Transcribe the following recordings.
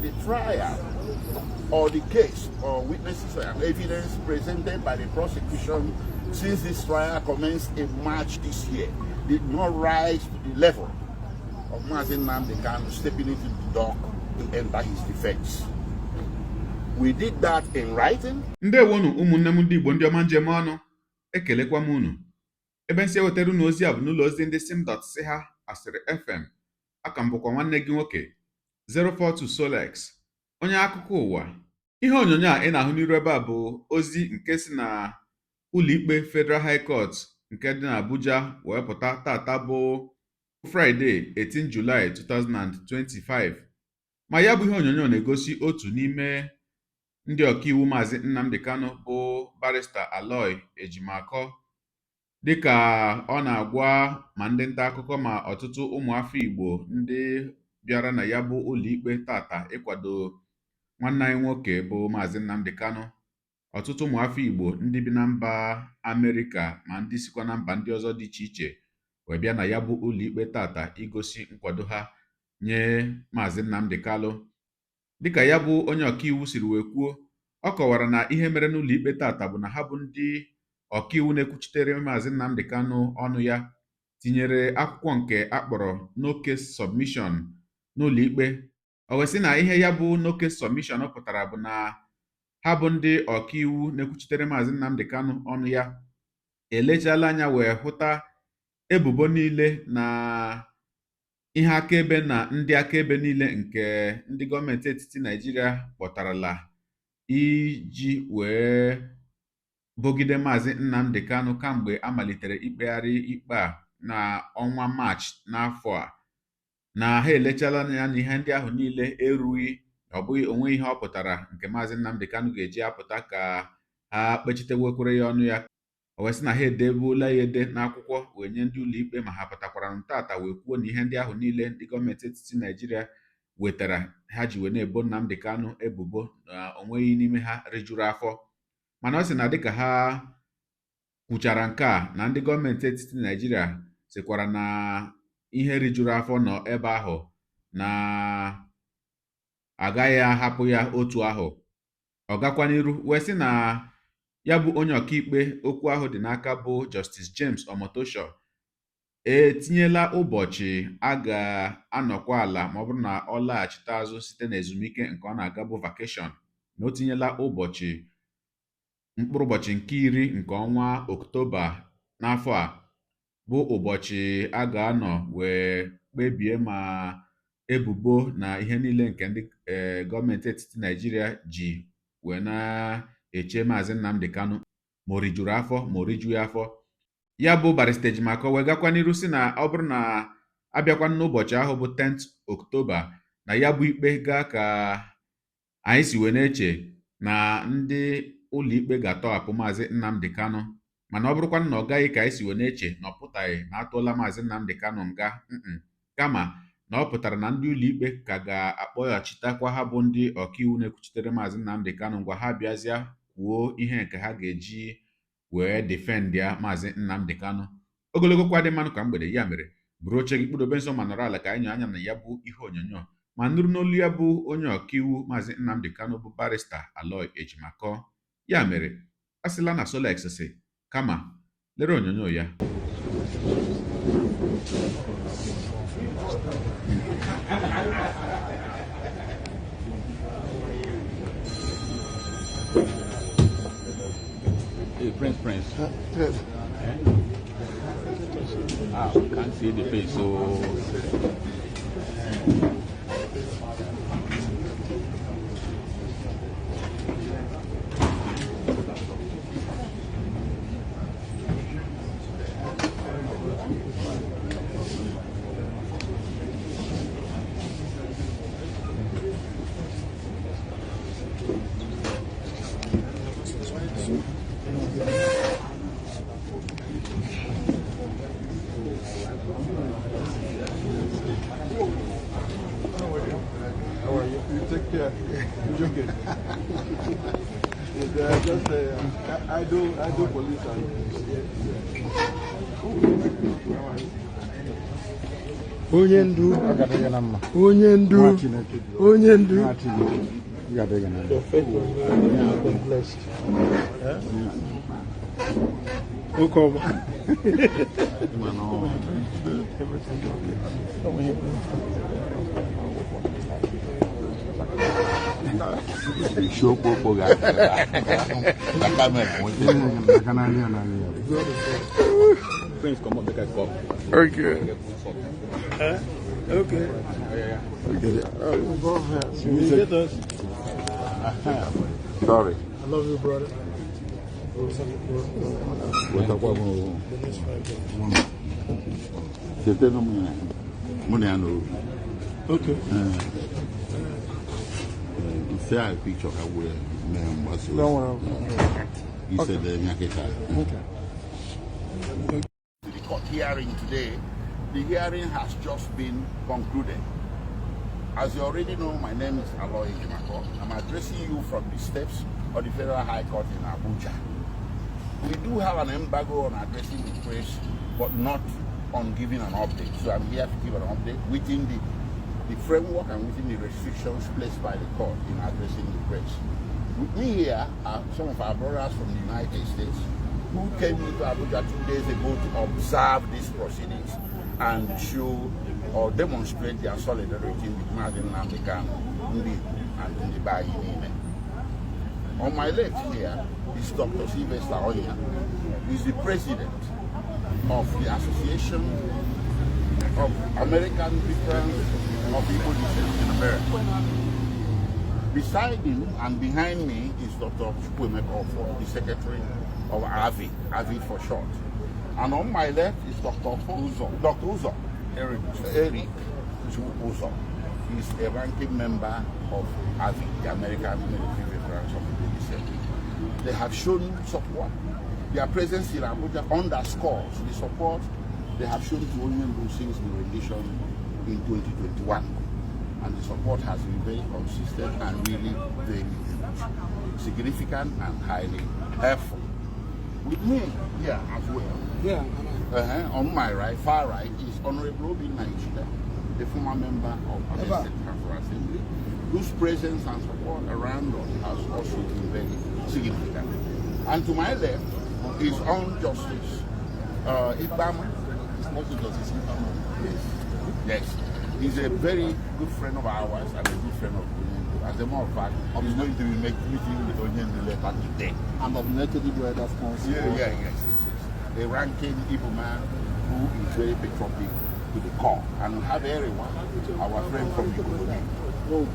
the trial or the case or witnesses and evidence presented by the prosecution since this trial commenced in March this year did not rise to the level of Mazi Nnamdi Kanu stepping into the dock to enter his defense. We did that in writing. Ndewonu ụmụnne m ndị Igbo ndị ọma njem ọnụ, ekelekwa m unu. Ebe nsi ewetara unu ozi a bụ n'ụlọ ozi ndị sim.si ha asịrị FM. Aka m bụkwa nwanne gị nwoke 042 Solex, onye akụkọ ụwa. Ihe onyonyo a ị na-ahụ n'iru ebe a bụ ozi nke si na ụlọikpe Federal High Court nke dị n'Abuja wee pụta tata bụ Friday 18 July 2025. Ma ya bụ ihe onyonyo na-egosi otu n'ime ndị ọkaiwu Mazi Nnamdi Kanu bụ barrister Aloy Ejimakor dịka ọ na-agwa ma ndị nta akụkọ ma ọtụtụ ụmụafọ Igbo ndị bịara na ya bụ ụlọikpe tata ịkwado nwanne anyị nwoke bụ Mazi Nnamdi Kanu. Ọtụtụ ụmụafọ Igbo ndị bi na mba Amerịka ma ndị sikwa na mba ndị ọzọ dị iche iche wee bịa na ya bụ ụlọikpe tata igosi nkwado ha nye Mazi Nnamdi Kanu. Dịka ya bụ onye ọkaiwu siri wee kwuo, ọ kọwara na ihe mere n'ụlọikpe tata bụ na ha bụ ndị ọkaiwu na-ekwuchitere Mazi Nnamdi Kanu ọnụ ya tinyere akwụkwọ nke akpọrọ no case submission n'ụlọikpe. O wee sị na ihe ya bụ no case submission pụtara bụ na ha bụ ndị ọkaiwu na-ekwuchitere Mazi Nnamdi Kanu ọnụ ya elechala anya wee hụta ebubo niile na ihe akaebe na ndị akaebe niile nke ndị gọọmenti etiti Naịjirịa kpọtarala iji wee bogide Mazi Nnamdi Kanu kamgbe a malitere ikpegharị ikpe a na ọnwa Maachị n'afọ a, na ha elechala anya na ihe ndị ahụ niile erughị, ọ bụghị onwe ihe ọ pụtara nke Mazi Nnamdi Kanu ga-eji apụta ka ha kpechitewekwere ya ọnụ ya. O wee sị na ha edebuola ya ede n'akwụkwọ wee nye ndị ụlọikpe, ma ha pụtakwara ntata wee kwuo na ihe ndị ahụ niile ndị gọọmenti etiti Naịjirịa wetara ha ji wee na-ebo Nnamdi Kanu ebubo na onweghị n'ime ha rijuru afọ. Mana ọ sị na dịka ha kwuchara nke a na ndị gọọmenti etiti Naịjirịa sịkwara na ihe rijuru afọ nọ ebe ahụ na agaghị ahapụ ya otu ahụ. Ọ gakwa n'iru wee sị na ya bụ onye ọkaikpe okwu ahụ dị n'aka bụ Justice James Omotosho etinyela ụbọchị a ga-anọkwa ala ma ọ bụrụ na ọ laghachite azụ site n'ezumike nke ọ na-aga bụ vakeshọn, na o tinyela ụbọchị mkpụrụ ụbọchị nke 10 nke ọnwa Oktoba n'afọ a bụ ụbọchị a ga-anọ wee kpebie ma ebubo na ihe niile nke ndị gọọmenti etiti Naịjirịa ji wee na-eche Mazi Nnamdi Kanu ma o rijuru afọ ma o rijughị afọ. Ya bụ barrister Ejimakor wee gakwa n'iru sị na ọ bụrụ na abịakwa n'ụbọchị ahụ bụ 10th Oktoba na ya bụ ikpe gaa ka anyị si wee na-eche na ndị ụlọikpe ga-atọhapụ Mazi Nnamdi Kanu, mana ọ bụrụkwa na ọ gaghị ka anyị si wee na-eche na ọ pụtaghị na atụọla Mazi Nnamdi Kanu nga, kama na ọ pụtara na ndị ụlọikpe ka ga-akpọghachitakwa ha bụ ndị ọkaiwu na-ekwuchitere Mazi Nnamdi Kanu ngwa ha bịazịa kwuo ihe nke ha ga-eji wee defendia Mazi Nnamdi Kanu. Ogologo kwa dị mmanụ ka mgbede, ya mere buru oche gị kpụdobe nso ma nọrọ ala ka anyị nyọ anya na ya bụ ihe onyonyo ma nụrụ n'olu ya bụ onye ọkaiwu Mazi Nnamdi Kanu bụ barrister Aloy Ejimakor. Ya mere asịla na Solex sị kama lere onyonyo ya. Hey, Prince. Yes. Can't see the face, so. Take care. You're good. Just I do police and onye ndu Prince, come on, make a call. Okay. Okay. Go ahead. You get us. Sorry. I love you, brother. Okay. Say a picture I will Don't worry. he said Okay. the court hearing today. The hearing has just been concluded. As you already know, my name is Oge Akụkọ. I'm addressing you from the steps of the Federal High Court in Abuja. We do have an embargo on addressing the press, but not on giving an update. So I'm here to give an update within the framework and within the restrictions placed by the court in addressing the press. With me here are some of our brothers from the United States who came into Abuja 2 days ago to observe these proceedings and show or demonstrate their solidarity with Mazi Nnamdi Kanu and Ndibayi Nime. On my left here is Dr. Sylvester Onya, who is the president of the Association of American Veterans of Igbo Descent in America. Beside him and behind me is Dr. the secretary of AVI for short. And on my left is Dr. Uzo, Eric Uzo. He's a ranking member of AVI, the American Military Veterans of Igbo Descent. They have shown support. Their presence in Abuja underscores the support they have shown to Onyendu since the rendition in 2021. And the support has been very consistent and really very significant and highly helpful. With me here as well, on my right, far right, is Honorable Obi Nigeria, the former member of the State Council Assembly, whose presence and support around us has also been very significant. And to my left is on Justice Ibama. Yes. He's a very good friend of ours and a good friend of Onyendu. As a matter of fact, he's going to be meeting with Onyendu later today. I'm nominated by that council. Yes. A ranking Igbo man who is very patriotic to the core. And we have everyone, our friend from Igbo. No.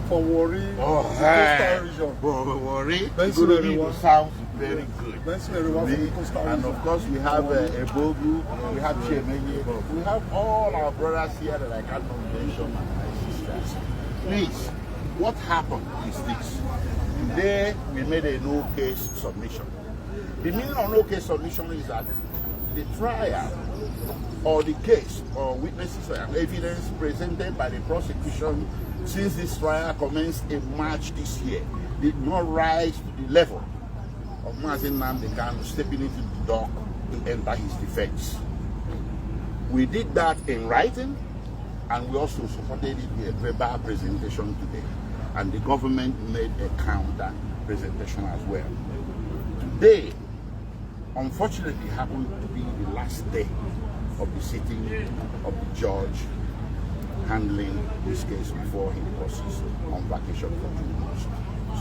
For Warri, Coastal region. Warri, Igbo sounds very good. And of course we have Ebogu, we have Chemenye, we have all our brothers here that I can't mention and my sisters. Please, what happened is this. Today we made a no-case submission. The meaning of no-case submission is that the trial or the case or witnesses and evidence presented by the prosecution since this trial commenced in March this year did not rise to the level of Mazi Nnamdi Kanu stepping into the dock to enter his defense. We did that in writing, and we also supported it with a verbal presentation today. And the government made a counter presentation as well. Today, unfortunately, happened to be the last day of the sitting of the judge handling this case before he proceeds on vacation for 2 months.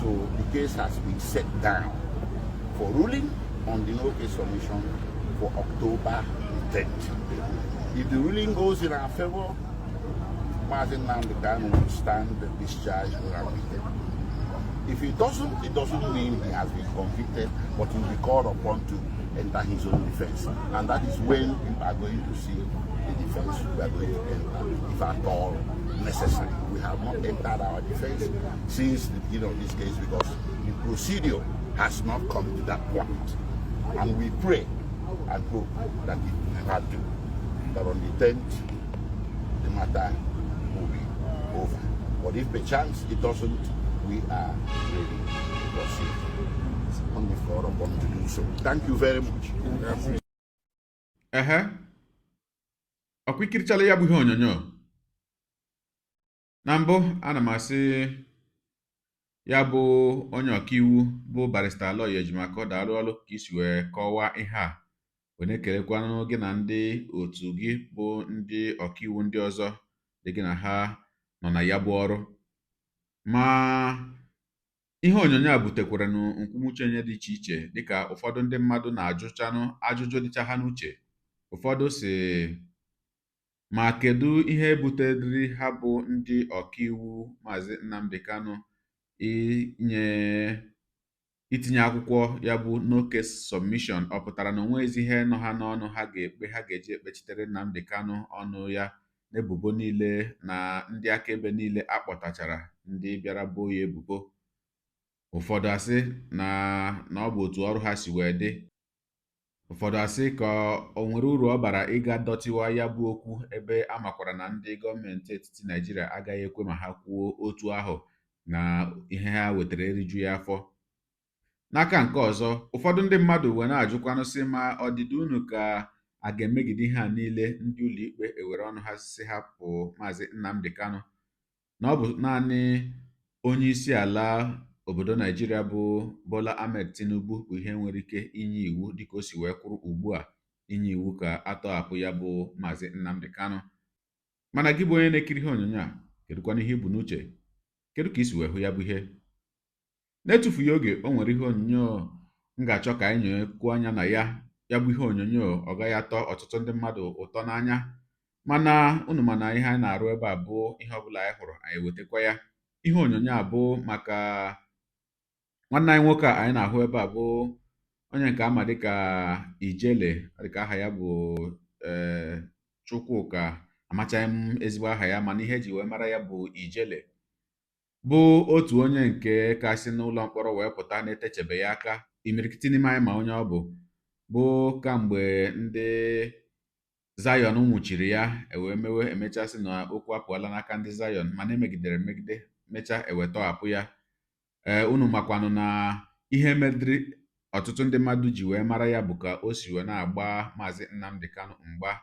So the case has been set down for ruling on the no-case submission for October 10th. If the ruling goes in our favor, Mazi Nnamdi Kanu will stand discharged or acquitted. If it doesn't mean he has been convicted, but he will be called upon to enter his own defense. And that is when you are going to see the defense we are going to enter, if at all necessary. We have not entered our defense since the beginning of this case because the procedure has not come to that point. And we pray and hope that it will never do. That on the 10th, the matter will be over. But if perchance it doesn't, we are ready to proceed on the floor upon to do so. Thank you very much. ọkwa ikirichala ya bụ ihe onyonyo. Na mbụ ana m asị ya bụ onye ọkaiwu bụ barista Aloy Ejimaka daalụ ọrụ ka isi wee kọwaa ihe a, wee na-ekelekwanụ gị na ndị otu gị bụ ndị ọkaiwu ndị ọzọ dị gị na ha nọ na ya bụ ọrụ. Ma ihe onyonyo a butekwara nkwumuchenye dị iche iche, dịka ụfọdụ ndị mmadụ na-ajụchanụ ajụjụ dịcha ha n'uche. Ụfọdụ si, ma kedu ihe butere ha bụ ndị ọkaiwu Mazi Nnamdi Kanu itinye akwụkwọ ya bụ no case submission? Ọ pụtara na onwezi ihe nọ ha n'ọnụ ha ga-eji ekpechitere Nnamdi Kanu ọnụ ya n'ebubo niile na ndị akaebe niile akpọtachara ndị bịara boo ya ebubo? Ụfọdụ asị na ọ bụ otu ọrụ ha si wee dị. Ụfọdụ asị ka o nwere uru ọ bara ịga dọtịwa ya bụ okwu ebe a makwara na ndị gọọmenti etiti Naịjirịa agaghị ekwe ma ha kwuo otu ahụ na ihe ha wetara eriju ya afọ. N'aka nke ọzọ, ụfọdụ ndị mmadụ wee na-ajụkwanụ sị, ma ọdịdị unu ka a ga-emegide ihe a niile ndị ụlọikpe ewere ọnụ ha si hapụ Maazị Nnamdi Kanu, na ọ bụ naanị onye isi ala obodo Naijiria bụ Bola Ahmed Tinubu bụ ihe nwere ike inye iwu dịka o si wee kwuru ugbu a inye iwu ka atọhapụ ya bụ Maazị Nnamdi Kanu. Mana gị bụ onye na-ekiri ihe onyonyo a, kedụkwana ihe ibu n'uche? Kedu ka isi wee hụ ya bụ ihe? Na-etufughị oge, o nwere ihe onyonyo m ga-achọ ka anyị nyekwuo anya na ya bụ ihe onyonyo ọ gaghị atọ ọtụtụ ndị mmadụ ụtọ n'anya, mana unu mana ihe anyị na-arụ ebe a bụ ihe ọbụla anyị hụrụ anyị wetakwa ya. Ihe onyonyo a bụ maka nwanne anyị nwoke a anyị na-ahụ ebe a bụ onye nke ama dịka Ijele, dịka aha ya bụ Chukwuka, amachaghị m ezigbo aha ya, mana ihe eji wee mara ya bụ Ijele, bụ otu onye nke kasị n'ụlọ mkpọrọ wee pụta na-etechebeghị aka. Imirikiti n'ime anyị ma onye ọ bụ kamgbe ndị Zion nwụchiri ya ewee emechasị na okwu apụọla n'aka ndị Zion, mana emegidere emegide mechaa ewetọhapụ ya. Unu makwanụ na ihe medịrị ọtụtụ ndị mmadụ ji wee mara ya bụ ka o si wee na-agba Maazị Nnamdi Kanu mgba,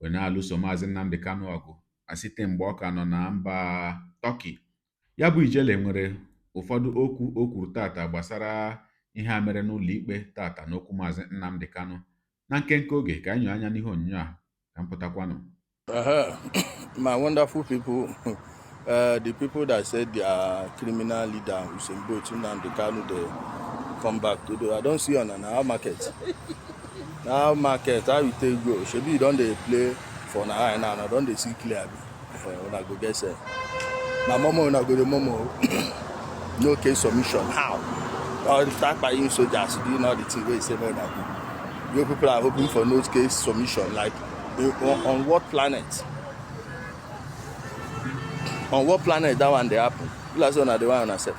wee na-alụso Maazị Nnamdi Kanu ọgụ site mgbe ọ ka nọ na mba Turkey. Ya bụ Ijele nwere ụfọdụ okwu o kwuru tata gbasara ihe a mere n'ụlọ ikpe tata n'okwu Maazị Nnamdi Kanu. Na nkenke oge ka anyị nyere anya n'ihe onyonyo a ka m pụtakwanụ. My wonderful people, the people that said their criminal leader Usain Bolt Nnamdi Kanu they come back to do. I don't see on our market. Now market, how you take go? Shebi you don't they play for now and I don't they see clear when I go get say. My mama when I go the momo no case submission. How? Or start by you soldiers doing all the thing where you say no. You people are hoping for no case submission. Like on what planet? On what planet that one they happen? Last one the one I said.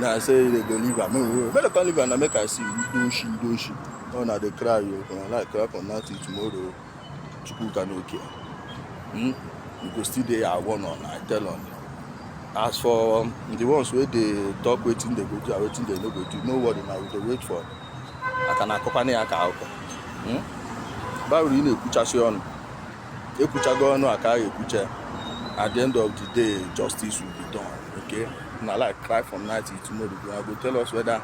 Now I say they go leave am. Better can't leave and make I see do she. Oh now they cry you. Like crap on that tomorrow. Chukwu can okay. You go still there at one on, I tell on. As for the ones where they talk waiting they go do, waiting they no go do. No worry now, they wait for. I can accompany a car. But we need to push on. You push go no aka you push. At the end of the day, justice will be done. Okay? Now like cry from night till tomorrow. I go tell us whether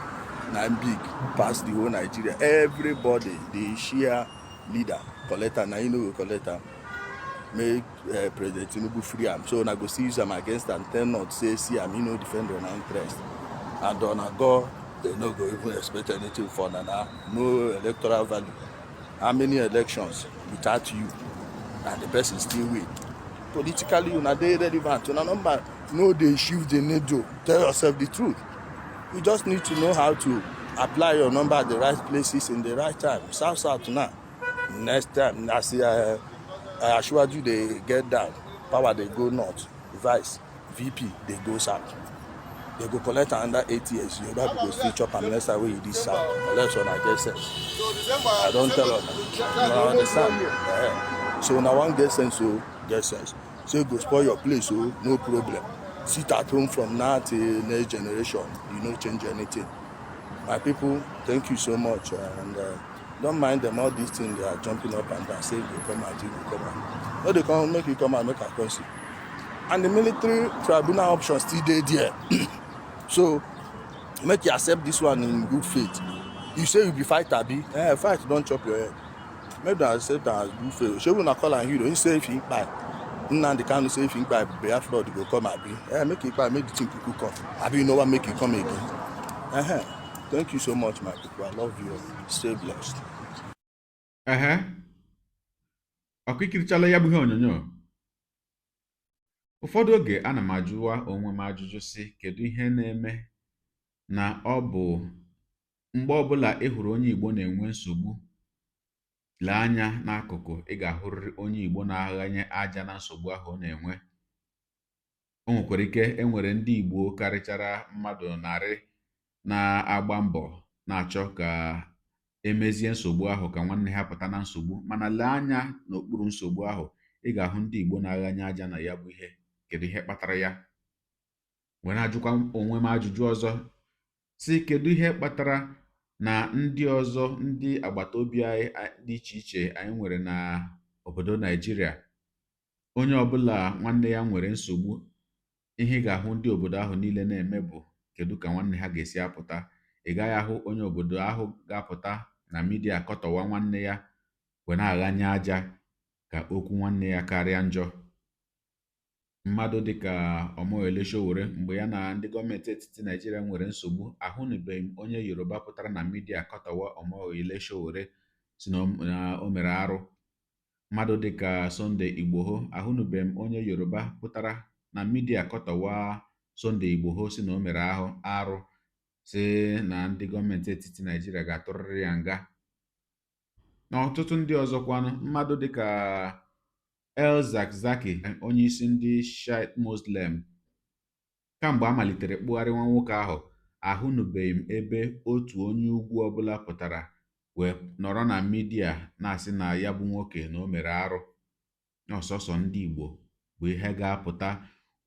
I'm big past the whole Nigeria. Everybody, the Shia leader, collector, now you know collector. Make President Tinubu free am. So I go see use am against them. Tell not say see am, no defend their interest. And on a go, they no go even expect anything for that. No electoral value. How many elections without you and the person still win? Politically, you are relevant. You number no they shift the needle. Tell yourself the truth. You just need to know how to apply your number at the right places in the right time. South now. Next time, I see. I assure you they get down, power they go north, vice, VP they go south. They go collect under 8 years, you have to go still chop and next time we this south. Unless one I get sense. I don't tell them. You understand? Yeah. So now one get sense, so get sense. So you go spoil your place, so no problem. Sit at home from now till next generation, you no change anything. My people, thank you so much and Don't mind them, all these things, they are jumping up and down, say you come out, you come out. No, they come, make you come out, make a consider. And the military tribunal option still there. So, make you accept this one in good faith. You say you be fighter, be fight, don't chop your head. Make them accept that as good faith. Show una call and hero. You say if you buy, Nnamdi Kanu say if you buy, Biafra go come abi. Make you buy, make the thing people come. Abi you know what make you come again. Thank you so much, my people. I love you. Stay blessed. Ọkụ ikirichala ya bụ ihe onyonyo. Ụfọdụ oge ana m ajụwa onwe m ajụjụ si kedu ihe na-eme na ọ bụ mgbe ọbụla ị hụrụ onye Igbo na-enwe nsogbu, lee anya n'akụkụ ị ga-ahụrịrị onye Igbo na-aghanye aja na nsogbu ahụ ọ na-enwe. O nwekwara ike enwere ndị Igbo karịchara mmadụ narị na-agba mbọ na-achọ ka emezie nsogbu ahụ ka nwanne ha pụta na nsogbu, mana lee anya n'okpuru nsogbu ahụ ị ga-ahụ ndị Igbo na-aghanye aja na ya bụ ihe. Kedu ihe kpatara ya? Were ajụkwa onwe m ajụjụ ọzọ si kedu ihe kpatara na ndị ọzọ, ndị agbata obi anyị dị iche iche anyị nwere na obodo Naijiria, onye ọbụla nwanne ya nwere nsogbu, ihe ị ga-ahụ ndị obodo ahụ niile na-eme bụ kedu ka nwanne ha ga-esi apụta. Ị gaghị ahụ onye obodo ahụ ga-apụta na midia kọtọwa nwanne ya wee na-aghanye aja ka okwu nwanne ya karịa njọ. Mmadụ dịka Omoyele Sowore, mgbe ya na ndị gọọmenti etiti Naijiria nwere nsogbu, ahụnubeghị m onye Yoruba pụtara na midia kọtọwa Omoyele Sowore si na o mere arụ. Mmadụ dịka Sunday Igboho, ahụnubeghị m onye Yoruba pụtara na midia kọtọwa Sunday Igboho si na o mere arụ, si na ndị gọọmenti etiti Naijiria ga-atụrịrị ya nga. Na ọtụtụ ndị ọzọkwanụ, mmadụ dịka El-Zakzaky, onye isi ndị Shiite Muslim, kamgbe a malitere kpụgharị nwa nwoke ahụ, ahụnubeghị m ebe otu onye ugwu ọbụla pụtara wee nọrọ na midia na-asị na ya bụ nwoke na o mere arụ. Ọsọsọ ndị Igbo bụ ihe ga-apụta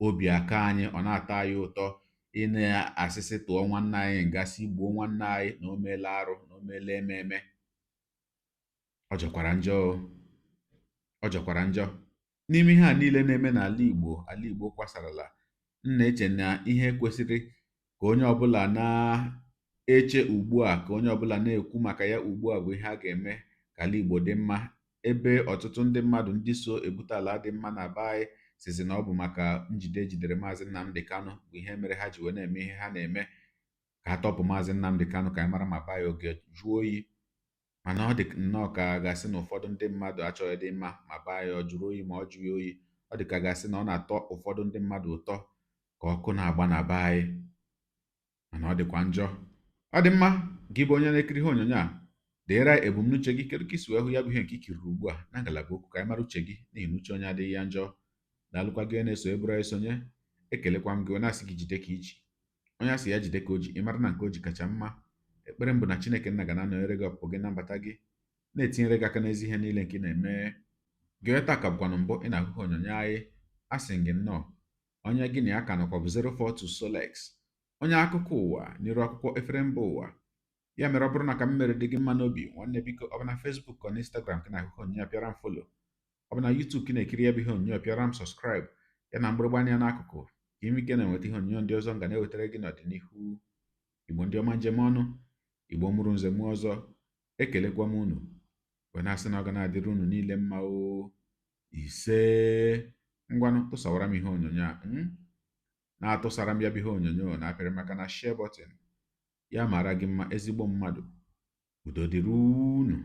obi aka anyị, ọ na-atọ anyị ụtọ ị na-asịsị tụọ nwanne anyị nga, si gbuo nwanne anyị na o meela arụ, na o meela ememe. Ọ jọkwara njọ. N'ime ihe a niile na-eme n'ala Igbo kwasarala, m na-eche na ihe kwesịrị ka onye ọbụla na-eche ugbu a, ka onye ọbụla na-ekwu maka ya ugbu a bụ ihe a ga-eme ka ala Igbo dị mma. Ebe ọtụtụ ndị mmadụ ndị so ebute ala dị mma na be anyị sizi na ọ bụ maka njide ejidere Mazi Nnamdi Kanu bụ ihe mere ha ji wee na-eme ihe ha na-eme, ka ha tọpụ Mazi Nnamdi Kanu ka anyị mara ma be anyị oge jụọ oyi. Mana ọ dị nnọọ ka gasị na ụfọdụ ndị mmadụ achọghị dị mma ma be anyị ọ jụrụ oyi ma ọ jụghị oyi. Ọ dị ka gasị na ọ na-atọ ụfọdụ ndị mmadụ ụtọ ka ọkụ na-agba na be anyị, mana ọ dịkwa njọ. Ọ dị mma, gị bụ onye na-ekiri ihe onyonyo a, deere ebumnuche gị, kedu ka isi wee hụ ya bụ ihe nke ikiri ugbu a na ngalaba okwu, ka anyị mara uche gị, n'ihi na uche onye adịghị ya njọ. Daalụkwa gị na-eso eburu anyị sonye. Ekelekwa m gị, onye asị gị jide ka iji, onye asị ya jide ka o ji, ị mara na nke o ji kacha mma. Ekpere m bụ na Chineke nna ga na-anọnyere gị ọpụpụ gị na mbata gị, na-etinyere gị aka n'ezi ihe niile nke ị na-eme. Gị taa ka bụkwanụ mbụ ị na-ahụ onyonyo anyị, asị gị nnọọ, onye gị na ya ka nọkwa bụ 042 Solex, onye akụkọ ụwa n'iru akwụkwọ efere mba ụwa. Ya mere, ọ bụrụ na ka m mere dị gị mma n'obi, nwanne biko, ọ bụ na Facebook ọ na Instagram ka na-ahụ onyonyo, pịara m follow. Ọ bụ na YouTube ka na-ekiri ya bụ ihe onyonyo, pịara m subscribe ya na mgbịrịgba anya n'akụkụ, ka ime ike na-enweta ihe onyonyo ndị ọzọ nga na-ewetara gị n'ọdịnihu. Igbo ndị ọma njem ọnụ, Igbo mụrụ nze mụ ọzọ, ekelekwa m unu wee na-asị na ọ ga na-adịrị unu niile mma. Ise ngwanụ tụsawara m ihe onyonyo a, na-atụsara m ya bụ ihe onyonyo na-apịrị maka na share button ya mara gị mma, ezigbo mmadụ. Udo dịrị unu.